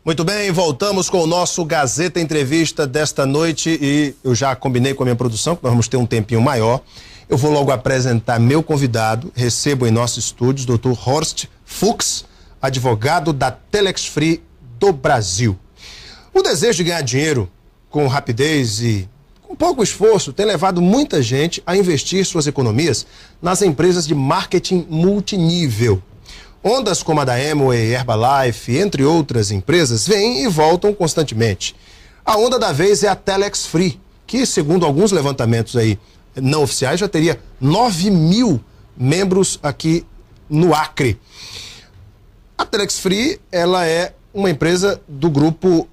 Muito bem, voltamos com o nosso Gazeta Entrevista desta noite e eu já combinei com a minha produção que nós vamos ter um tempinho maior. Eu vou logo apresentar meu convidado, recebo em nossos estúdios o Dr. Horst Fuchs, advogado da Telex Free do Brasil. O desejo de ganhar dinheiro com rapidez e com pouco esforço tem levado muita gente a investir suas economias nas empresas de marketing multinível. Ondas como a da Amway, Herbalife, entre outras empresas, vêm e voltam constantemente. A onda da vez é a Telex Free, que, segundo alguns levantamentos aí não oficiais, já teria 9 mil membros aqui no Acre. A Telex Free, ela é uma empresa do grupo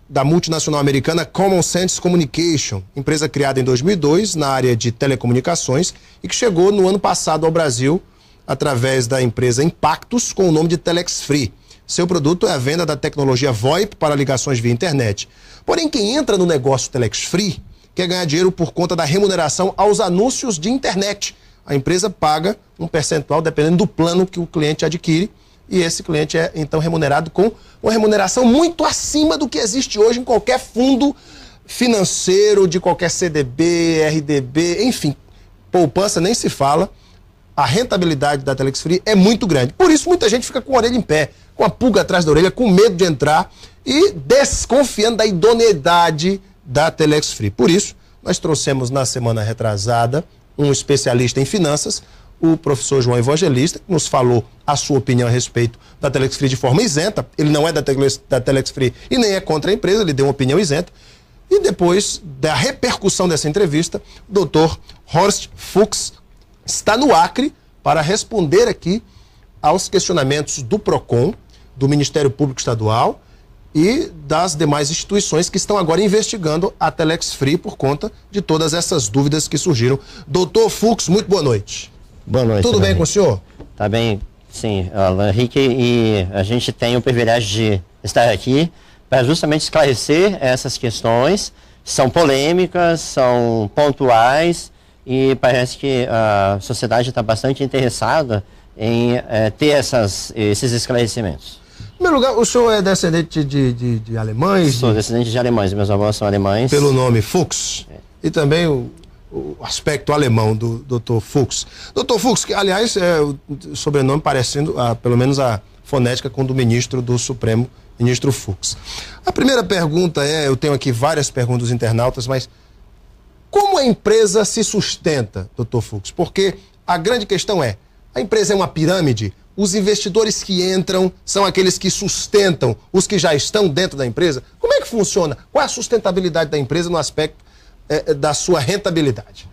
da multinacional americana Common Sense Communication, empresa criada em 2002 na área de telecomunicações e que chegou no ano passado ao Brasil através da empresa Impactus com o nome de Telex Free. Seu produto é a venda da tecnologia VoIP para ligações via internet. Porém, quem entra no negócio Telex Free quer ganhar dinheiro por conta da remuneração aos anúncios de internet. A empresa paga um percentual dependendo do plano que o cliente adquire e esse cliente é então remunerado com uma remuneração muito acima do que existe hoje em qualquer fundo financeiro, de qualquer CDB, RDB, enfim, poupança nem se fala. A rentabilidade da Telex Free é muito grande. Por isso, muita gente fica com a orelha em pé, com a pulga atrás da orelha, com medo de entrar e desconfiando da idoneidade da Telex Free. Por isso, nós trouxemos na semana retrasada um especialista em finanças, o professor João Evangelista, que nos falou a sua opinião a respeito da Telex Free de forma isenta. Ele não é da Telex Free e nem é contra a empresa, ele deu uma opinião isenta. E depois da repercussão dessa entrevista, o Dr. Horst Fuchs está no Acre para responder aqui aos questionamentos do PROCON, do Ministério Público Estadual e das demais instituições que estão agora investigando a Telex Free por conta de todas essas dúvidas que surgiram. Doutor Fuchs, muito boa noite. Boa noite. Tudo bem com o senhor? Tá bem, sim, Alan Henrique, e a gente tem o privilégio de estar aqui para justamente esclarecer essas questões. São polêmicas, são pontuais, e parece que a sociedade está bastante interessada em ter esses esclarecimentos. Em primeiro lugar, o senhor é descendente de alemães? Sou descendente de alemães, meus avós são alemães. Pelo nome Fuchs. E também o aspecto alemão do Dr. Fuchs. Dr. Fuchs, que aliás é o sobrenome parecendo, pelo menos a fonética com o do ministro do Supremo, ministro Fuchs. A primeira pergunta eu tenho aqui várias perguntas dos internautas, mas como a empresa se sustenta, Dr. Fuchs? Porque a grande questão é, a empresa é uma pirâmide? Os investidores que entram são aqueles que sustentam os que já estão dentro da empresa? Como é que funciona? Qual é a sustentabilidade da empresa no aspecto da sua rentabilidade?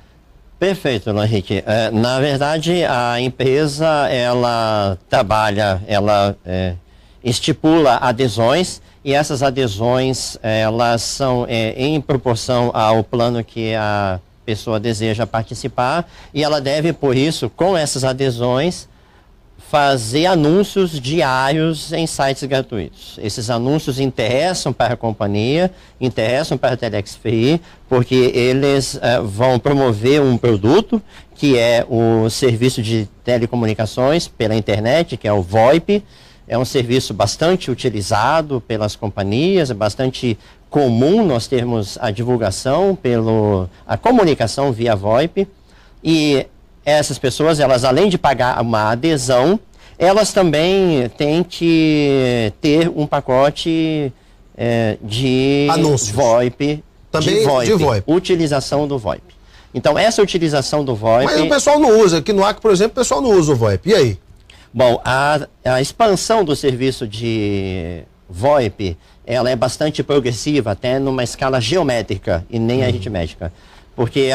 Perfeito, Henrique. Na verdade, a empresa, ela trabalha, ela estipula adesões, e essas adesões, elas são em proporção ao plano que a pessoa deseja participar, e ela deve, por isso, com essas adesões, fazer anúncios diários em sites gratuitos. Esses anúncios interessam para a companhia, interessam para a Telex Free, porque eles vão promover um produto, que é o serviço de telecomunicações pela internet, que é o VoIP. É um serviço bastante utilizado pelas companhias, é bastante comum nós termos a divulgação, a comunicação via VoIP. E essas pessoas, elas além de pagar uma adesão, elas também têm que ter um pacote de anúncios. VoIP. Também de VoIP. Utilização do VoIP. Então, essa utilização do VoIP... Mas o pessoal não usa. Aqui no Acre, por exemplo, o pessoal não usa o VoIP. E aí? Bom, a expansão do serviço de VoIP, ela é bastante progressiva, até numa escala geométrica e nem aritmética. Porque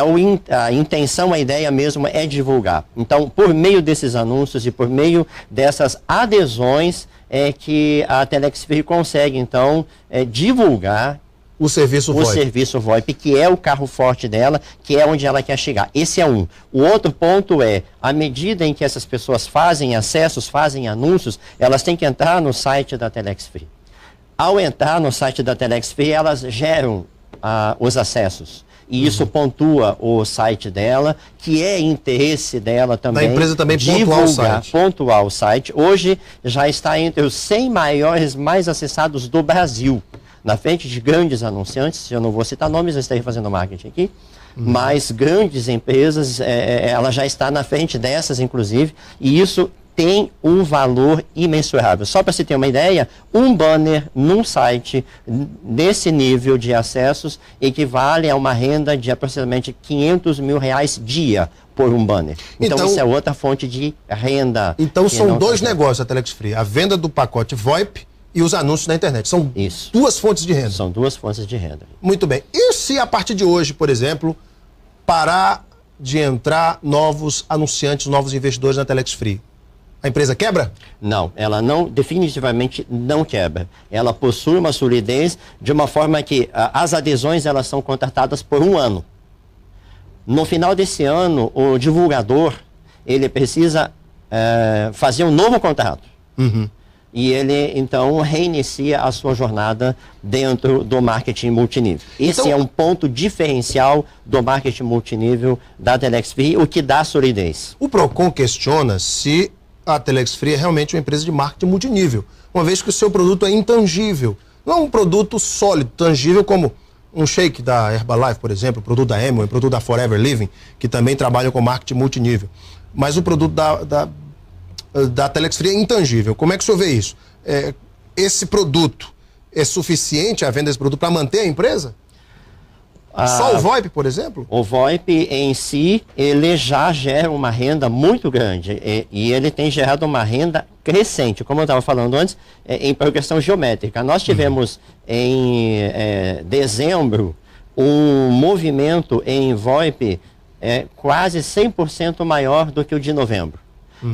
a intenção, a ideia mesmo é divulgar. Então, por meio desses anúncios e por meio dessas adesões, é que a Telex Free consegue, então, divulgar o serviço VoIP, que é o carro forte dela, que é onde ela quer chegar. Esse é um. O outro ponto é, à medida em que essas pessoas fazem acessos, fazem anúncios, elas têm que entrar no site da Telex Free. Ao entrar no site da Telex Free, elas geram os acessos. e isso pontua o site dela, que é interesse dela também. Da empresa também pontuar o site. Hoje já está entre os 100 maiores mais acessados do Brasil, na frente de grandes anunciantes, eu não vou citar nomes, eu estarei fazendo marketing aqui, mas grandes empresas, ela já está na frente dessas, inclusive, e isso tem um valor imensurável. Só para você ter uma ideia, um banner num site desse nível de acessos equivale a uma renda de aproximadamente R$500 mil dia por um banner. Então isso é outra fonte de renda. Então são dois negócios a Telex Free, a venda do pacote VoIP e os anúncios na internet. São duas fontes de renda. São duas fontes de renda. Muito bem. E se a partir de hoje, por exemplo, parar de entrar novos anunciantes, novos investidores na Telex Free? A empresa quebra? Não, ela não, definitivamente não quebra. Ela possui uma solidez de uma forma que as adesões elas são contratadas por um ano. No final desse ano, o divulgador ele precisa fazer um novo contrato. E ele, então, reinicia a sua jornada dentro do marketing multinível. Esse é um ponto diferencial do marketing multinível da Telex Free, o que dá solidez. O Procon questiona se a Telex Free é realmente uma empresa de marketing multinível, uma vez que o seu produto é intangível. Não é um produto sólido, tangível, como um shake da Herbalife, por exemplo, o produto da Amway, o produto da Forever Living, que também trabalham com marketing multinível. Mas o produto da Telex Free é intangível. Como é que o senhor vê isso? Esse produto é suficiente, a venda desse produto, para manter a empresa? Só o VoIP, por exemplo? O VoIP em si, ele já gera uma renda muito grande e ele tem gerado uma renda crescente, como eu estava falando antes, em progressão geométrica. Nós tivemos em dezembro um movimento em VoIP quase 100% maior do que o de novembro.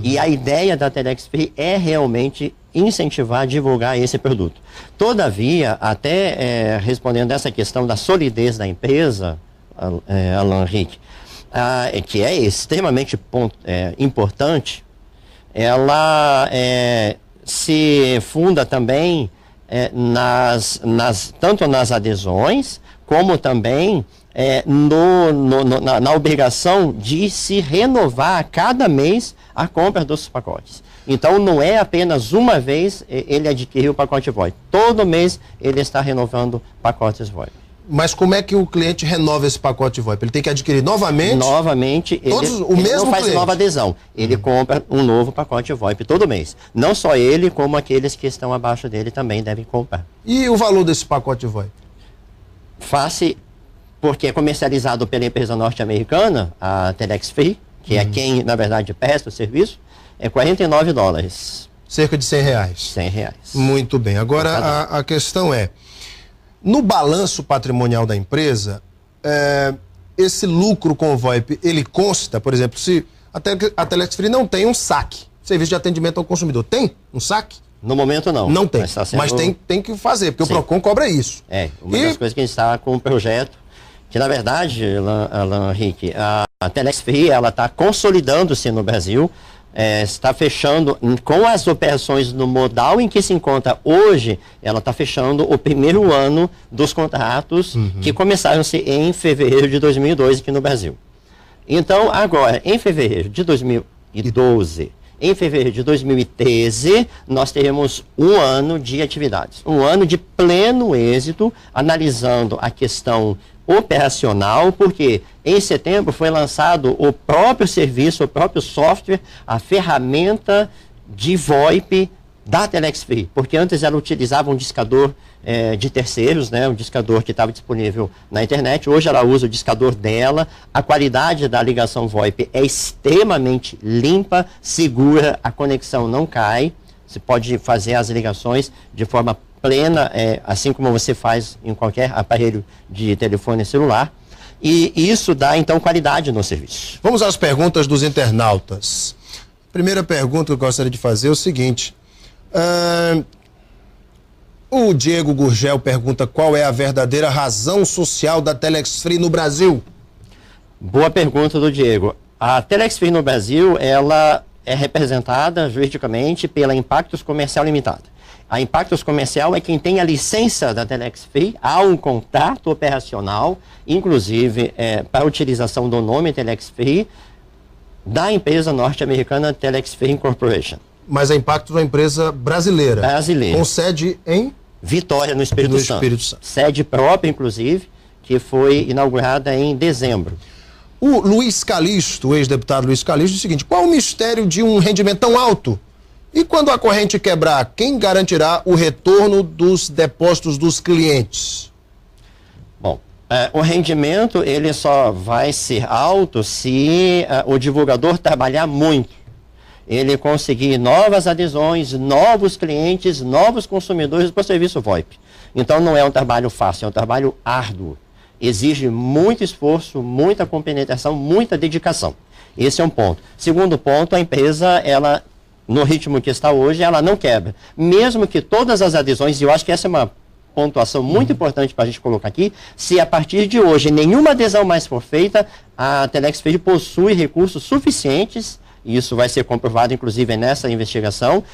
E a ideia da Telex Free é realmente incentivar, divulgar esse produto. Todavia, até respondendo essa questão da solidez da empresa, Alan Henrique, que é extremamente importante, ela se funda também tanto nas adesões, como também na obrigação de se renovar a cada mês a compra dos pacotes. Então não é apenas uma vez ele adquirir o pacote VoIP. Todo mês ele está renovando pacotes VoIP. Mas como é que o cliente renova esse pacote VoIP? Ele tem que adquirir novamente? Novamente, ele não faz nova adesão. Ele compra um novo pacote VoIP todo mês. Não só ele, como aqueles que estão abaixo dele também devem comprar. E o valor desse pacote VoIP? Porque é comercializado pela empresa norte-americana, a Telex Free, que é quem, na verdade, presta o serviço, é $49. Cerca de R$100. R$100. Muito bem. Agora, a questão é, no balanço patrimonial da empresa, esse lucro com o VoIP, ele consta, por exemplo, se a Telex Free não tem um saque, serviço de atendimento ao consumidor, tem um saque? No momento não. Não tem, mas tem que fazer, porque o Procon cobra isso. Uma das coisas que a gente está com um projeto, que na verdade, Alan Henrique, a Telex Free, ela está consolidando-se no Brasil, está fechando, com as operações no modal em que se encontra hoje, ela está fechando o primeiro ano dos contratos que começaram-se em fevereiro de 2002 aqui no Brasil. Então, agora, em fevereiro de 2012, em fevereiro de 2013, nós teremos um ano de atividades, um ano de pleno êxito, analisando a questão operacional, porque em setembro foi lançado o próprio serviço, o próprio software, a ferramenta de VoIP da Telex Free, porque antes ela utilizava um discador de terceiros, né, um discador que estava disponível na internet. Hoje ela usa o discador dela. A qualidade da ligação VoIP é extremamente limpa, segura, a conexão não cai, você pode fazer as ligações de forma plena, assim como você faz em qualquer aparelho de telefone celular, e isso dá então qualidade no serviço. Vamos às perguntas dos internautas. Primeira pergunta que eu gostaria de fazer é o seguinte: o Diego Gurgel pergunta qual é a verdadeira razão social da Telex Free no Brasil? Boa pergunta do Diego. A Telex Free no Brasil, ela é representada juridicamente pela Impactos Comercial Limitada. A Impactos Comercial é quem tem a licença da Telex Free, há um contrato operacional, inclusive para a utilização do nome Telex Free, da empresa norte-americana Telex Free Incorporation. Mas a Impactos é uma empresa brasileira. Brasileira. Com sede em Vitória, no Espírito Santo. Sede própria, inclusive, que foi inaugurada em dezembro. O Luiz Calixto, o ex-deputado Luiz Calixto, diz o seguinte: qual o mistério de um rendimento tão alto? E quando a corrente quebrar, quem garantirá o retorno dos depósitos dos clientes? Bom, o rendimento ele só vai ser alto se o divulgador trabalhar muito. Ele conseguir novas adesões, novos clientes, novos consumidores para o serviço VoIP. Então não é um trabalho fácil, é um trabalho árduo. Exige muito esforço, muita compenetração, muita dedicação. Esse é um ponto. Segundo ponto, a empresa, ela, no ritmo que está hoje, ela não quebra. Mesmo que todas as adesões, e eu acho que essa é uma pontuação muito importante para a gente colocar aqui, se a partir de hoje nenhuma adesão mais for feita, a Telex Free possui recursos suficientes, e isso vai ser comprovado inclusive nessa investigação,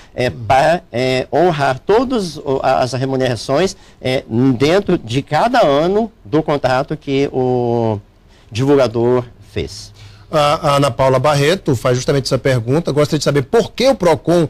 para honrar todas as remunerações dentro de cada ano do contrato que o divulgador fez. A Ana Paula Barreto faz justamente essa pergunta, gostaria de saber por que o PROCON,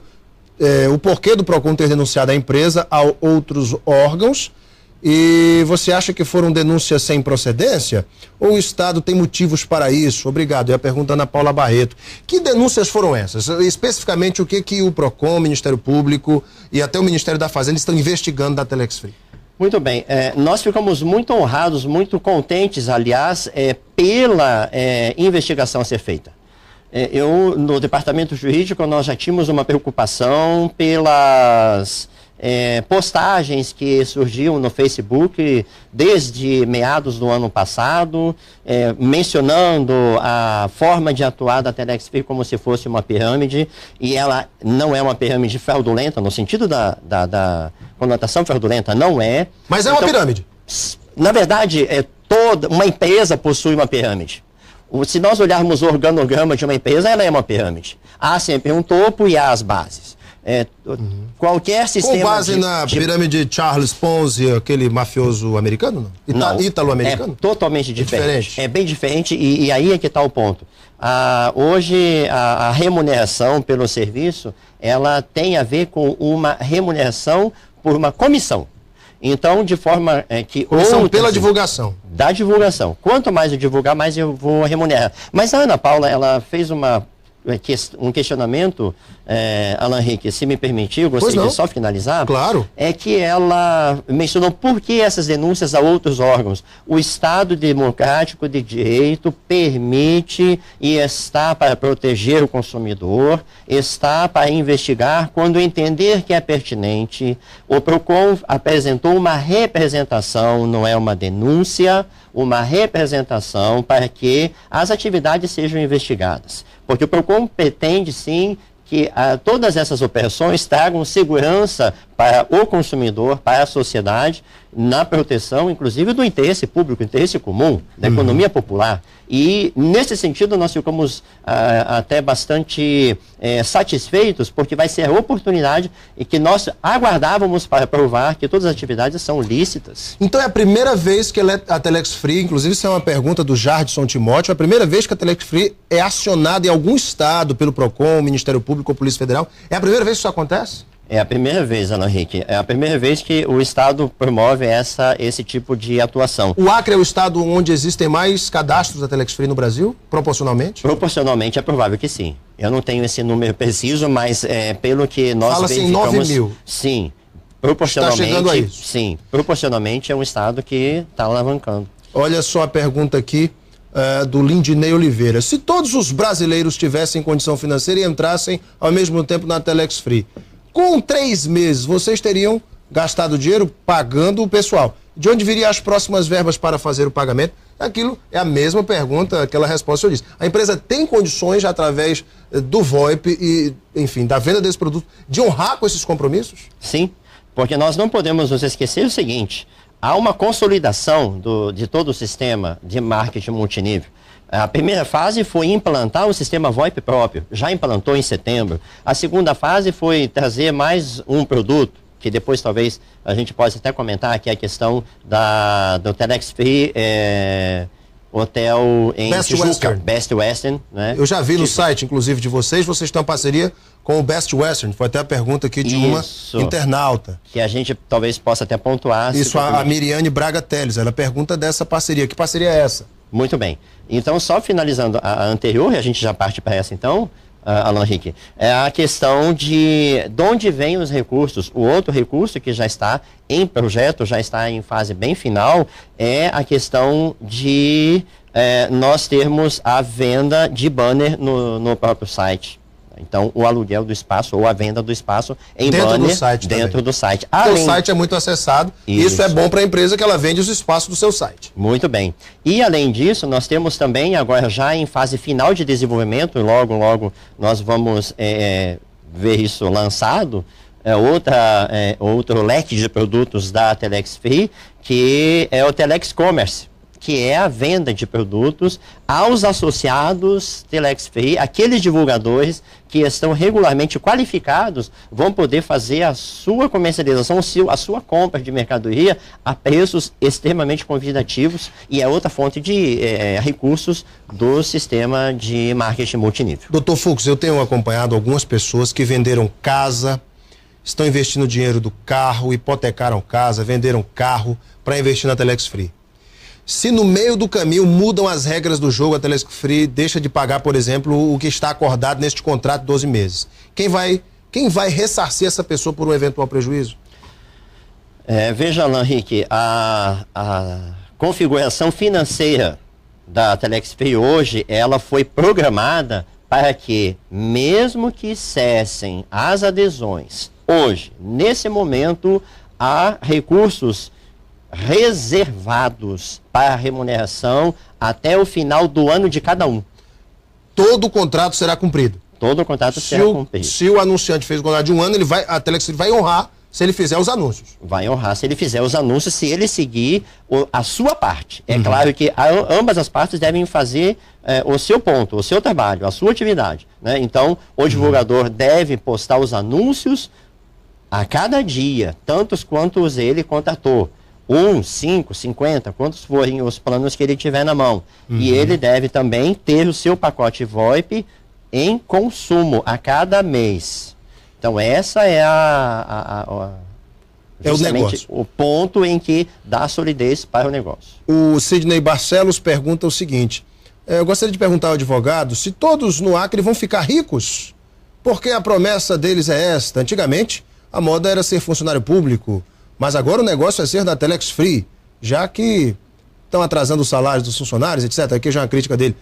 o porquê do PROCON ter denunciado a empresa a outros órgãos, e você acha que foram denúncias sem procedência? Ou o Estado tem motivos para isso? Obrigado. E a pergunta da Ana Paula Barreto. Que denúncias foram essas? Especificamente, o que o PROCON, o Ministério Público e até o Ministério da Fazenda estão investigando da Telex Free? Muito bem. Nós ficamos muito honrados, muito contentes, aliás, pela investigação a ser feita. No departamento jurídico, nós já tínhamos uma preocupação pelas postagens que surgiam no Facebook desde meados do ano passado, mencionando a forma de atuar da Telex Free como se fosse uma pirâmide, e ela não é uma pirâmide fraudulenta, no sentido da conotação fraudulenta, não é. Mas é uma pirâmide. Na verdade, toda uma empresa possui uma pirâmide. Se nós olharmos o organograma de uma empresa, ela é uma pirâmide. Há sempre um topo e há as bases. Qualquer sistema... Com base na pirâmide de Charles Ponzi, aquele mafioso americano? Não, ítalo-americano? É totalmente diferente. É bem diferente e aí é que está o ponto. Hoje, a remuneração pelo serviço, ela tem a ver com uma remuneração por uma comissão. Então, de forma que... Comissão pela divulgação. Da divulgação. Quanto mais eu divulgar, mais eu vou remunerar. Mas a Ana Paula, ela fez um questionamento, Alan Henrique, se me permitir, eu gostaria de só finalizar. Claro. É que ela mencionou por que essas denúncias a outros órgãos. O Estado Democrático de Direito permite e está para proteger o consumidor, está para investigar quando entender que é pertinente. O PROCON apresentou uma representação, não é uma denúncia, uma representação para que as atividades sejam investigadas. Porque o PROCON pretende, sim, que todas essas operações tragam segurança para o consumidor, para a sociedade, na proteção, inclusive, do interesse público, interesse comum, da economia popular. E, nesse sentido, nós ficamos até bastante satisfeitos, porque vai ser a oportunidade e que nós aguardávamos para provar que todas as atividades são lícitas. Então é a primeira vez que a Telex Free, inclusive isso é uma pergunta do Jardson Timóteo, é a primeira vez que a Telex Free é acionada em algum estado pelo PROCON, Ministério Público ou Polícia Federal? É a primeira vez que isso acontece? É a primeira vez, Alan Henrique. É a primeira vez que o Estado promove esse tipo de atuação. O Acre é o estado onde existem mais cadastros da Telex Free no Brasil, proporcionalmente? Proporcionalmente é provável que sim. Eu não tenho esse número preciso, mas pelo que nós verificamos... Fala-se em 9 mil. Sim. Proporcionalmente, está chegando a isso. Sim. Proporcionalmente é um estado que está alavancando. Olha só a pergunta aqui do Lindinei Oliveira. Se todos os brasileiros tivessem condição financeira e entrassem ao mesmo tempo na Telex Free, com 3 meses, vocês teriam gastado dinheiro pagando o pessoal. De onde viriam as próximas verbas para fazer o pagamento? Aquilo é a mesma pergunta, aquela resposta que eu disse. A empresa tem condições, através do VoIP e, enfim, da venda desse produto, de honrar com esses compromissos? Sim, porque nós não podemos nos esquecer o seguinte: há uma consolidação de todo o sistema de marketing multinível. A primeira fase foi implantar o sistema VoIP próprio, já implantou em setembro. A segunda fase foi trazer mais um produto, que depois talvez a gente possa até comentar, que é a questão do Telex Free Hotel em Best Tijuca, Western. Best Western, né? Eu já vi no site, inclusive, de vocês têm uma parceria com o Best Western. Foi até a pergunta aqui de uma internauta. Que a gente talvez possa até pontuar. Isso, a Miriane Braga Teles, ela pergunta dessa parceria. Que parceria é essa? Muito bem. Então, só finalizando a anterior, e a gente já parte para essa então, Alan Henrique, é a questão de onde vêm os recursos. O outro recurso que já está em projeto, já está em fase bem final, é a questão de nós termos a venda de banner no próprio site. Então, o aluguel do espaço ou a venda do espaço em dentro banner do site dentro também. Do site. O site é muito acessado e isso é bom para a empresa que ela vende os espaços do seu site. Muito bem. E além disso, nós temos também, agora já em fase final de desenvolvimento, logo nós vamos ver isso lançado, outro leque de produtos da Telex Free, que é o Telex Commerce, que é a venda de produtos aos associados Telex Free, aqueles divulgadores que estão regularmente qualificados, vão poder fazer a sua comercialização, a sua compra de mercadoria a preços extremamente convidativos, e é outra fonte de recursos do sistema de marketing multinível. Doutor Fux, eu tenho acompanhado algumas pessoas que venderam casa, estão investindo dinheiro do carro, hipotecaram casa, venderam carro para investir na Telex Free. Se no meio do caminho mudam as regras do jogo, a Telex Free deixa de pagar, por exemplo, o que está acordado neste contrato de 12 meses. Quem vai ressarcir essa pessoa por um eventual prejuízo? Veja, Alan Henrique, a configuração financeira da Telex Free hoje, ela foi programada para que, mesmo que cessem as adesões, hoje, nesse momento, há recursos reservados para remuneração até o final do ano de cada um. Todo o contrato será cumprido? Todo o contrato será cumprido. Se o anunciante fez o contrato de um ano, a Telex vai honrar se ele fizer os anúncios. Vai honrar se ele fizer os anúncios, se ele seguir a sua parte. É claro que ambas as partes devem fazer o seu ponto, o seu trabalho, a sua atividade, né? Então, o divulgador deve postar os anúncios a cada dia, tantos quantos ele contratou. 1, 5, 50, quantos forem os planos que ele tiver na mão. E ele deve também ter o seu pacote VoIP em consumo a cada mês. Então, essa é justamente o ponto em que dá solidez para o negócio. O Sidney Barcelos pergunta o seguinte: eu gostaria de perguntar ao advogado se todos no Acre vão ficar ricos, porque a promessa deles é esta. Antigamente, a moda era ser funcionário público, mas agora o negócio é ser da Telex Free, já que estão atrasando os salários dos funcionários, etc. Aqui já é uma crítica dele.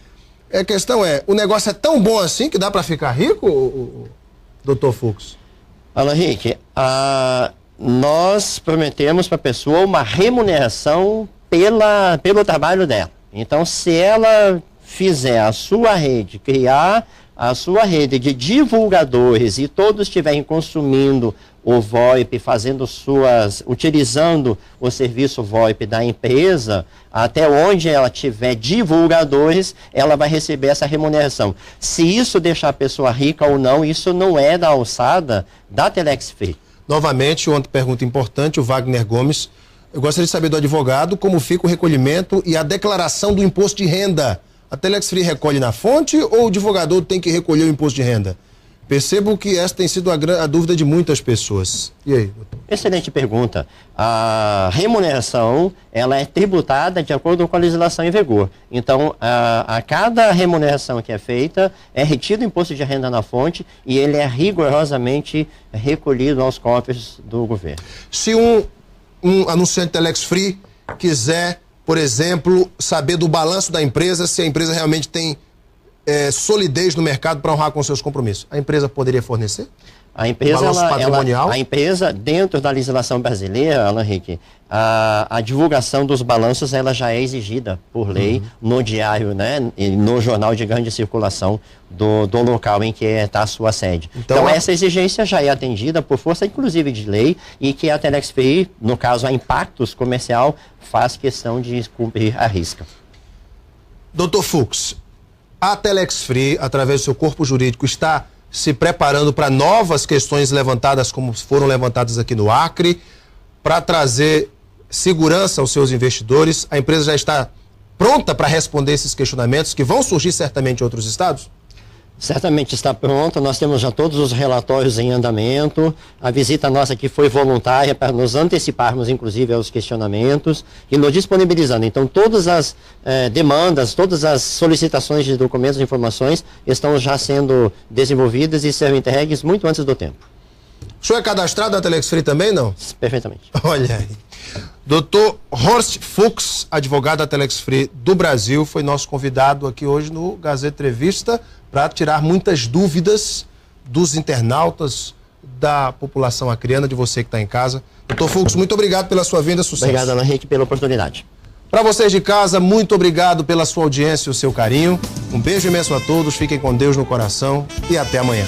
A questão é, o negócio é tão bom assim que dá para ficar rico, doutor Fux? Alan Henrique, nós prometemos para a pessoa uma remuneração pelo trabalho dela. Então, se ela fizer a sua rede, criar a sua rede de divulgadores e todos estiverem consumindo o VoIP, utilizando o serviço VoIP da empresa, até onde ela tiver divulgadores, ela vai receber essa remuneração. Se isso deixar a pessoa rica ou não, isso não é da alçada da Telex Free. Novamente, outra pergunta importante, o Wagner Gomes. Eu gostaria de saber do advogado como fica o recolhimento e a declaração do imposto de renda. A Telex Free recolhe na fonte ou o divulgador tem que recolher o imposto de renda? Percebo que essa tem sido a dúvida de muitas pessoas. E aí, doutor? Excelente pergunta. A remuneração, ela é tributada de acordo com a legislação em vigor. Então, a cada remuneração que é feita, é retido o imposto de renda na fonte e ele é rigorosamente recolhido aos cofres do governo. Se um anunciante Telex Free quiser, por exemplo, saber do balanço da empresa, se a empresa realmente tem solidez no mercado para honrar com seus compromissos, a empresa poderia fornecer? A empresa, a empresa, dentro da legislação brasileira, Alan Henrique, a divulgação dos balanços ela já é exigida por lei no diário, né, e no jornal de grande circulação do local em que está a sua sede. Então essa exigência já é atendida por força, inclusive, de lei, e que a Telex Free, no caso a Impactos Comercial, faz questão de cumprir à risca. Doutor Fux, a Telex Free, através do seu corpo jurídico, está se preparando para novas questões levantadas, como foram levantadas aqui no Acre, para trazer segurança aos seus investidores. A empresa já está pronta para responder esses questionamentos que vão surgir certamente em outros estados? Certamente está pronta, nós temos já todos os relatórios em andamento, a visita nossa aqui foi voluntária para nos anteciparmos inclusive aos questionamentos e nos disponibilizando. Então todas as demandas, todas as solicitações de documentos e informações estão já sendo desenvolvidas e serão entregues muito antes do tempo. O senhor é cadastrado na Telex Free também, não? Perfeitamente. Olha aí. Doutor Horst Fux, advogado da Telex Free do Brasil, foi nosso convidado aqui hoje no Gazeta Entrevista para tirar muitas dúvidas dos internautas, da população acreana, de você que está em casa. Doutor Fux, muito obrigado pela sua vinda, sucesso. Obrigado, Ana Henrique, pela oportunidade. Para vocês de casa, muito obrigado pela sua audiência e o seu carinho. Um beijo imenso a todos, fiquem com Deus no coração e até amanhã.